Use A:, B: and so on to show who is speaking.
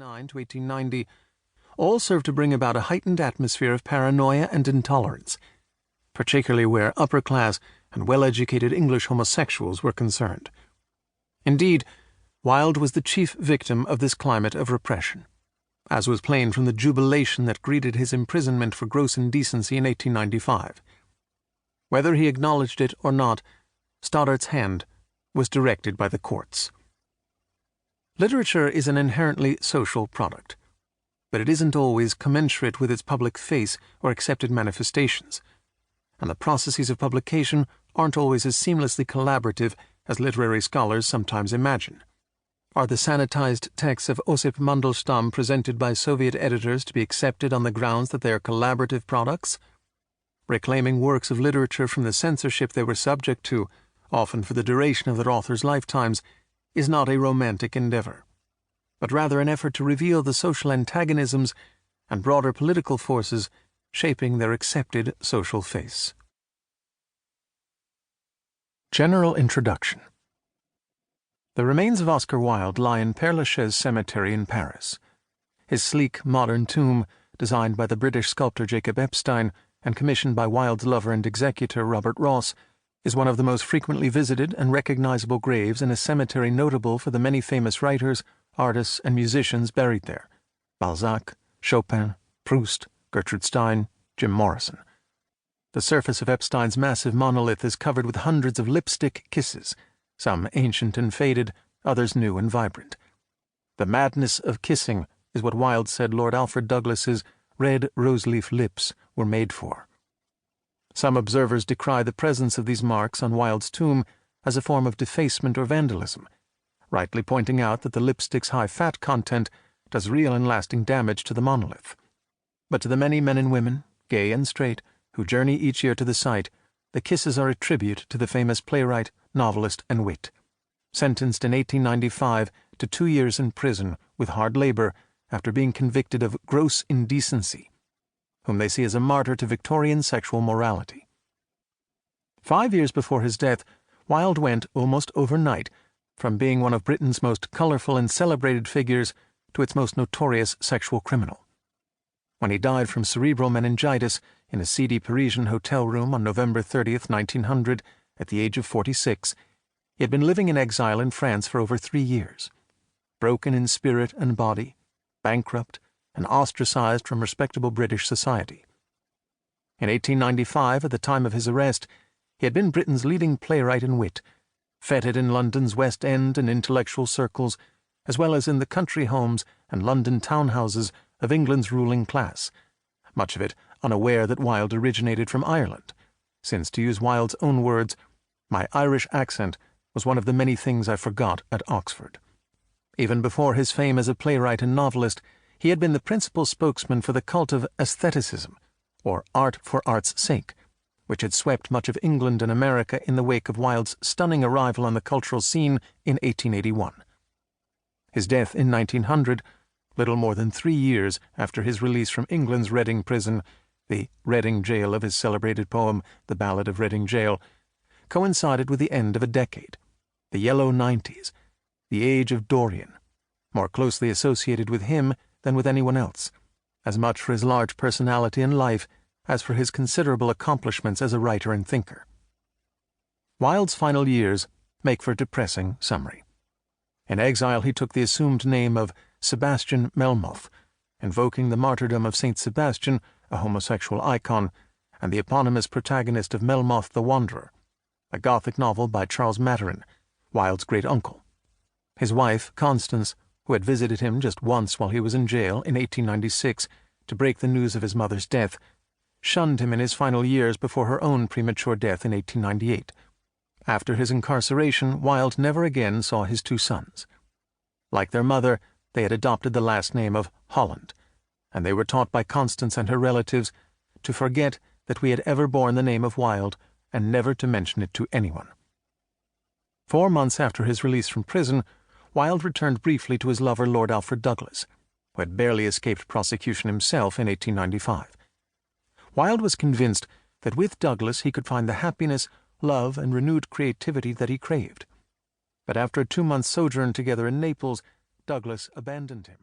A: 1889 to 1890 all served to bring about a heightened atmosphere of paranoia and intolerance, particularly where upper-class and well-educated English homosexuals were concerned. Indeed, Wilde was the chief victim of this climate of repression, as was plain from the jubilation that greeted his imprisonment for gross indecency in 1895. Whether he acknowledged it or not, Stoddart's hand was directed by the courts. Literature is an inherently social product, but it isn't always commensurate with its public face or accepted manifestations, and the processes of publication aren't always as seamlessly collaborative as literary scholars sometimes imagine. Are the sanitized texts of Osip Mandelstam presented by Soviet editors to be accepted on the grounds that they are collaborative products? Reclaiming works of literature from the censorship they were subject to, often for the duration of their authors' lifetimes, is not a romantic endeavor, but rather an effort to reveal the social antagonisms and broader political forces shaping their accepted social face. General Introduction. The remains of Oscar Wilde lie in Père Lachaise Cemetery in Paris. His sleek, modern tomb, designed by the British sculptor Jacob Epstein and commissioned by Wilde's lover and executor Robert Ross, is one of the most frequently visited and recognizable graves in a cemetery notable for the many famous writers, artists, and musicians buried there: Balzac, Chopin, Proust, Gertrude Stein, Jim Morrison. The surface of Epstein's massive monolith is covered with hundreds of lipstick kisses, some ancient and faded, others new and vibrant. The madness of kissing is what Wilde said Lord Alfred Douglas's red rose-leaf lips were made for. Some observers decry the presence of these marks on Wilde's tomb as a form of defacement or vandalism, rightly pointing out that the lipstick's high fat content does real and lasting damage to the monolith. But to the many men and women, gay and straight, who journey each year to the site, the kisses are a tribute to the famous playwright, novelist, and wit, sentenced in 1895 to 2 years in prison with hard labor after being convicted of gross indecency, whom they see as a martyr to Victorian sexual morality. 5 years before his death, Wilde went, almost overnight, from being one of Britain's most colorful and celebrated figures to its most notorious sexual criminal. When he died from cerebral meningitis in a seedy Parisian hotel room on November 30th, 1900, at the age of 46, he had been living in exile in France for over 3 years, broken in spirit and body, bankrupt, and ostracized from respectable British society. In 1895, at the time of his arrest, he had been Britain's leading playwright and wit, feted in London's West End and intellectual circles, as well as in the country homes and London townhouses of England's ruling class, much of it unaware that Wilde originated from Ireland, since, to use Wilde's own words, "My Irish accent was one of the many things I forgot at Oxford." Even before his fame as a playwright and novelist, he had been the principal spokesman for the cult of aestheticism, or art for art's sake, which had swept much of England and America in the wake of Wilde's stunning arrival on the cultural scene in 1881. His death in 1900, little more than 3 years after his release from England's Reading prison, the Reading jail of his celebrated poem, The Ballad of Reading Gaol, coincided with the end of a decade, the yellow 90s, the age of Dorian, more closely associated with him than with anyone else, as much for his large personality and life as for his considerable accomplishments as a writer and thinker. Wilde's final years make for a depressing summary. In exile he took the assumed name of Sebastian Melmoth, invoking the martyrdom of Saint Sebastian, a homosexual icon, and the eponymous protagonist of Melmoth the Wanderer, a Gothic novel by Charles Maturin, Wilde's great-uncle. His wife, Constance, who had visited him just once while he was in jail in 1896 to break the news of his mother's death, shunned him in his final years before her own premature death in 1898. After his incarceration, Wilde never again saw his 2 sons. Like their mother, they had adopted the last name of Holland, and they were taught by Constance and her relatives to forget that we had ever borne the name of Wilde and never to mention it to anyone. 4 months after his release from prison, Wilde returned briefly to his lover Lord Alfred Douglas, who had barely escaped prosecution himself in 1895. Wilde was convinced that with Douglas he could find the happiness, love, and renewed creativity that he craved. But after a 2-month sojourn together in Naples, Douglas abandoned him.